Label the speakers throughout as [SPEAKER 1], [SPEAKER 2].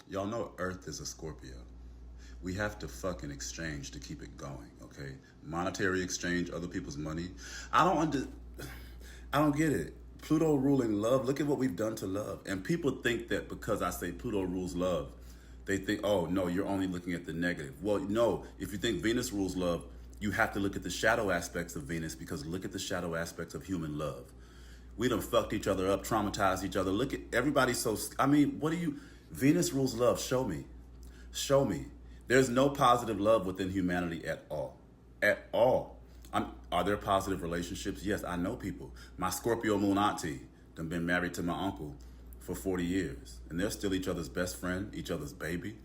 [SPEAKER 1] Y'all know Earth is a Scorpio. We have to fucking exchange to keep it going, okay? Monetary exchange, other people's money. I don't under, I don't get it. Pluto ruling love. Look at what we've done to love. And people think that because I say Pluto rules love, they think, oh no, you're only looking at the negative. Well, no. If you think Venus rules love, you have to look at the shadow aspects of Venus, because look at the shadow aspects of human love. We done fucked each other up, traumatized each other. Look at everybody so, I mean, what do you, Venus rules love. Show me. Show me. There's no positive love within humanity at all. At all. Are there positive relationships? Yes, I know people. My Scorpio moon auntie done been married to my uncle for 40 years. And they're still each other's best friend, each other's baby.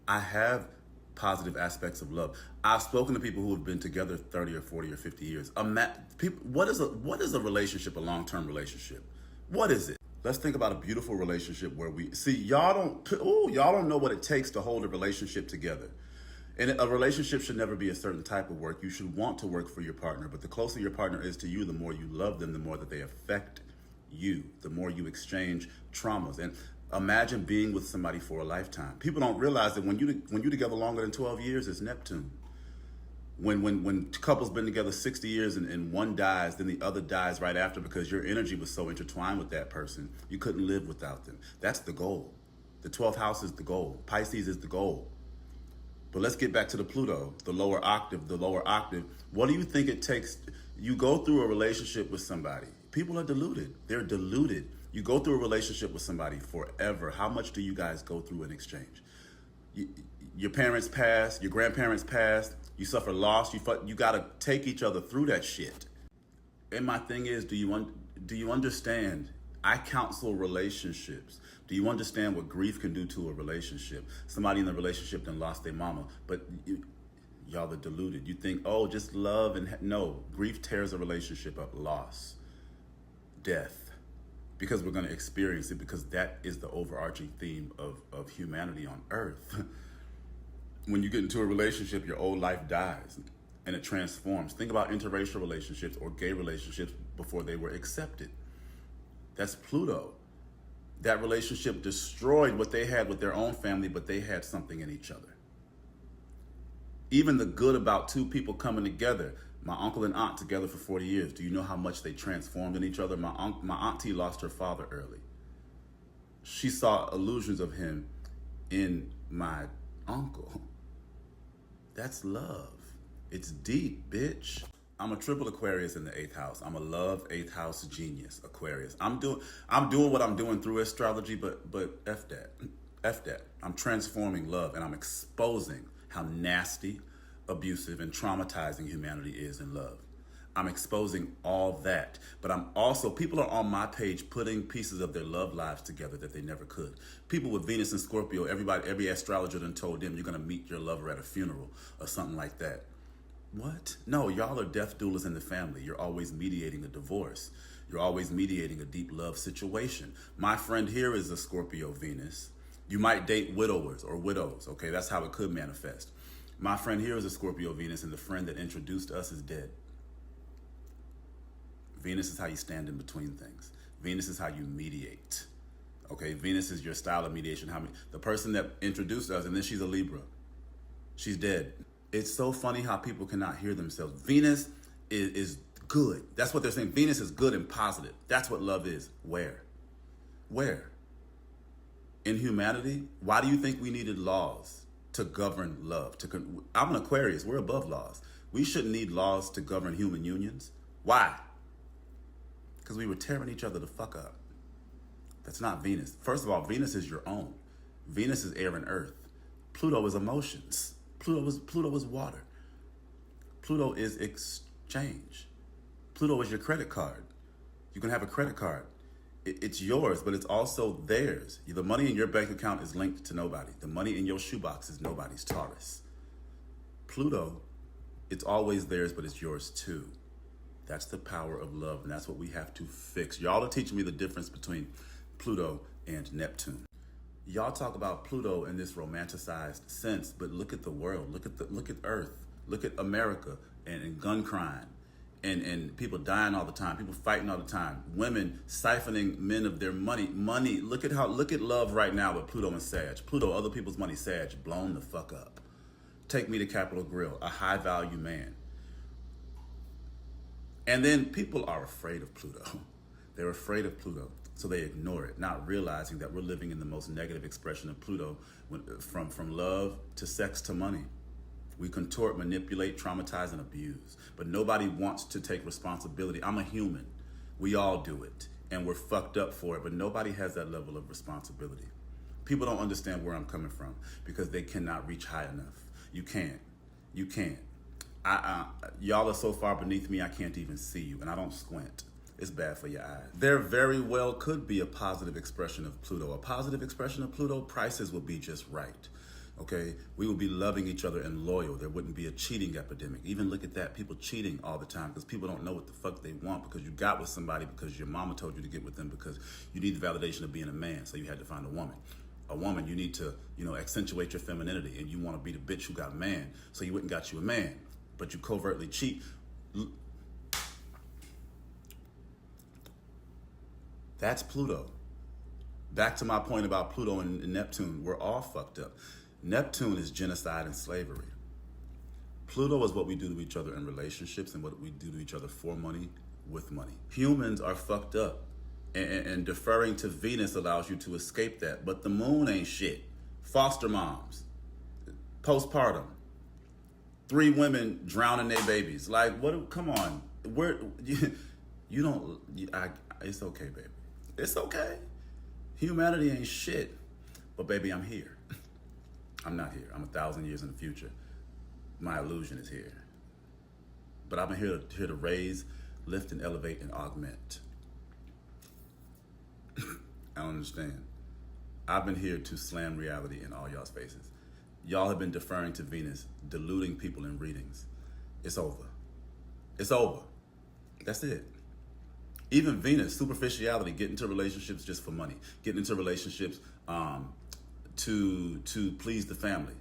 [SPEAKER 1] I have positive aspects of love. I've spoken to people who have been together 30 or 40 or 50 years. What is a relationship, a long-term relationship? What is it? Let's think about a beautiful relationship where we see y'all don't know what it takes to hold a relationship together. And a relationship should never be a certain type of work. You should want to work for your partner, but the closer your partner is to you, the more you love them, the more that they affect you, the more you exchange traumas. And imagine being with somebody for a lifetime. People don't realize that when you together longer than 12 years, it's Neptune. When couples been together 60 years and one dies, then the other dies right after, because your energy was so intertwined with that person, you couldn't live without them. That's the goal. The 12th house is the goal. Pisces is the goal. But let's get back to the Pluto, the lower octave. What do you think it takes? You go through a relationship with somebody. People are deluded. They're deluded. You go through a relationship with somebody forever. How much do you guys go through in exchange? Your parents pass, your grandparents pass, you suffer loss, you got to take each other through that shit. And my thing is, do you understand? I counsel relationships. Do you understand what grief can do to a relationship? Somebody in the relationship then lost their mama, but y'all are deluded. You think, oh, just love no, grief tears a relationship up. Loss, death, because we're going to experience it, because that is the overarching theme of humanity on Earth. When you get into a relationship, your old life dies and it transforms. Think about interracial relationships or gay relationships before they were accepted. That's Pluto. That relationship destroyed what they had with their own family, but they had something in each other. Even the good about two people coming together. My uncle and aunt together for 40 years. Do you know how much they transformed in each other? My auntie lost her father early. She saw illusions of him in my uncle. That's love. It's deep, bitch. I'm a triple Aquarius in the 8th house. I'm a love 8th house genius, Aquarius. I'm doing what I'm doing through astrology, but F that. F that. I'm transforming love, and I'm exposing how nasty, abusive, and traumatizing humanity is in love. I'm exposing all that. But I'm also, people are on my page putting pieces of their love lives together that they never could. People with Venus and Scorpio, every astrologer done told them you're going to meet your lover at a funeral or something like that. What? No, y'all are death doulas in the family. You're always mediating a divorce. You're always mediating a deep love situation. My friend here is a Scorpio Venus. You might date widowers or widows, okay? That's how it could manifest. My friend here is a Scorpio Venus, and the friend that introduced us is dead. Venus is how you stand in between things. Venus is how you mediate. Okay, Venus is your style of mediation. The person that introduced us, and then she's a Libra. She's dead. It's so funny how people cannot hear themselves. Venus is good. That's what they're saying. Venus is good and positive. That's what love is. Where? Where? In humanity? Why do you think we needed laws to govern love? I'm an Aquarius. We're above laws. We shouldn't need laws to govern human unions. Why? Because we were tearing each other the fuck up. That's not Venus. First of all, Venus is your own. Venus is air and earth. Pluto is emotions. Pluto is water. Pluto is exchange. Pluto is your credit card. You can have a credit card. It's yours, but it's also theirs. The money in your bank account is linked to nobody. The money in your shoebox is nobody's. Taurus. Pluto, it's always theirs, but it's yours too. That's the power of love, and that's what we have to fix. Y'all are teaching me the difference between Pluto and Neptune. Y'all talk about Pluto in this romanticized sense, but look at the world. Look at Earth. Look at America and gun crime and people dying all the time, people fighting all the time, women siphoning men of their money. Look at love right now with Pluto and Sag. Pluto, other people's money, Sag, blown the fuck up. Take me to Capitol Grill, a high value man. And then people are afraid of Pluto. They're afraid of Pluto, so they ignore it, not realizing that we're living in the most negative expression of Pluto, from love to sex to money. We contort, manipulate, traumatize, and abuse. But nobody wants to take responsibility. I'm a human. We all do it. And we're fucked up for it. But nobody has that level of responsibility. People don't understand where I'm coming from because they cannot reach high enough. You can't. You can't. Y'all are so far beneath me, I can't even see you. And I don't squint. It's bad for your eyes. There very well could be a positive expression of Pluto. A positive expression of Pluto, prices would be just right. Okay, we would be loving each other and loyal. There wouldn't be a cheating epidemic. Even look at that, people cheating all the time because people don't know what the fuck they want because you got with somebody because your mama told you to get with them because you need the validation of being a man, so you had to find a woman. A woman, you need to, accentuate your femininity, and you want to be the bitch who got a man, so you went and got you a man, but you covertly cheat. That's Pluto. Back to my point about Pluto and Neptune, we're all fucked up. Neptune is genocide and slavery. Pluto is what we do to each other in relationships and what we do to each other for money, with money. Humans are fucked up, and deferring to Venus allows you to escape that. But the moon ain't shit. Foster moms, postpartum, 3 women drowning their babies. Like, what? Come on. It's okay, baby. It's okay. Humanity ain't shit. But baby, I'm here. I'm not here. I'm 1,000 years in the future. My illusion is here. But I've been here to raise, lift, and elevate and augment. I don't understand. I've been here to slam reality in all y'all's faces. Y'all have been deferring to Venus, deluding people in readings. It's over. It's over. That's it. Even Venus, superficiality, get into relationships just for money. Get into relationships to please the family.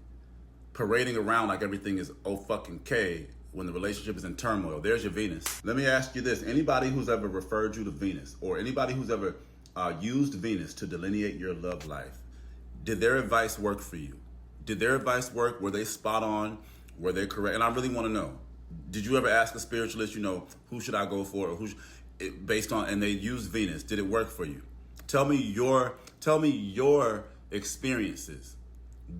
[SPEAKER 1] Parading around like everything is oh fucking K when the relationship is in turmoil. There's your Venus. Let me ask you this. Anybody who's ever referred you to Venus, or anybody who's ever used Venus to delineate your love life, did their advice work for you? Did their advice work? Were they spot on? Were they correct? And I really want to know. Did you ever ask a spiritualist, who should I go for, or based on, and they used Venus? Did it work for you? Tell me your experiences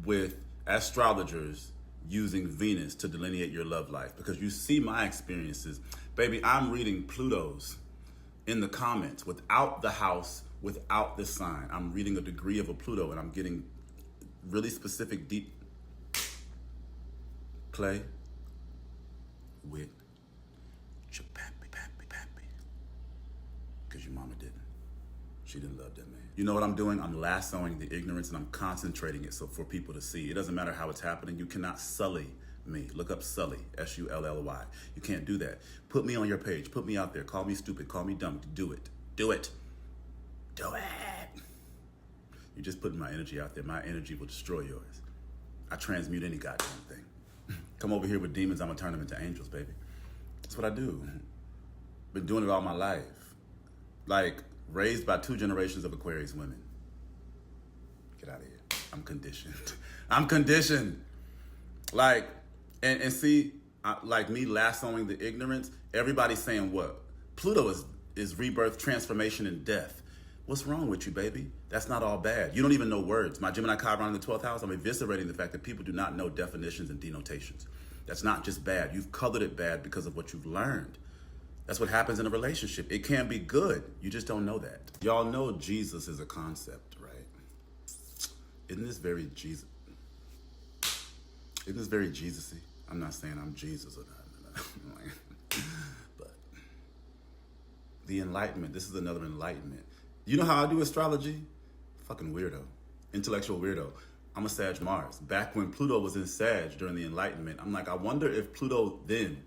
[SPEAKER 1] with astrologers using Venus to delineate your love life, because you see my experiences. Baby, I'm reading Pluto's in the comments without the house, without the sign. I'm reading a degree of a Pluto, and I'm getting really specific, deep play with your pappy. Because your mama didn't. She didn't love that man. You know what I'm doing? I'm lassoing the ignorance and I'm concentrating it so for people to see. It doesn't matter how it's happening. You cannot sully me. Look up Sully, S-U-L-L-Y. You can't do that. Put me on your page. Put me out there. Call me stupid. Call me dumb. Do it. Do it. Do it. You're just putting my energy out there. My energy will destroy yours. I transmute any goddamn thing. Come over here with demons, I'm going to turn them into angels, baby. That's what I do. Been doing it all my life. Like, raised by 2 generations of Aquarius women. Get out of here. I'm conditioned. I'm conditioned. Like, and see, like me lassoing the ignorance, everybody's saying what? Pluto is rebirth, transformation, and death. What's wrong with you, baby? That's not all bad. You don't even know words. My Gemini Chiron in the 12th house, I'm eviscerating the fact that people do not know definitions and denotations. That's not just bad. You've colored it bad because of what you've learned. That's what happens in a relationship. It can be good. You just don't know that. Y'all know Jesus is a concept, right? Isn't this very Jesus? Isn't this very Jesus-y? I'm not saying I'm Jesus or not. But the enlightenment, this is another enlightenment. You know how I do astrology? Fucking weirdo. Intellectual weirdo. I'm a Sag Mars. Back when Pluto was in Sag during the Enlightenment, I'm like, I wonder if Pluto then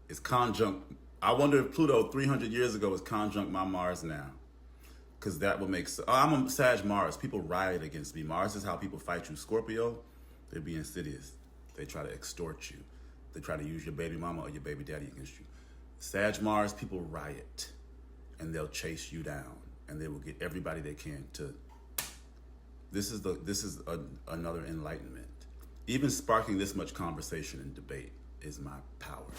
[SPEAKER 1] is conjunct. I wonder if Pluto 300 years ago is conjunct my Mars now. Because that would make sense. I'm a Sag Mars. People riot against me. Mars is how people fight you. Scorpio, they be insidious. They try to extort you. They try to use your baby mama or your baby daddy against you. Sag Mars, people riot, and they'll chase you down, and they will get everybody they can to. This is another enlightenment. Even sparking this much conversation and debate is my power.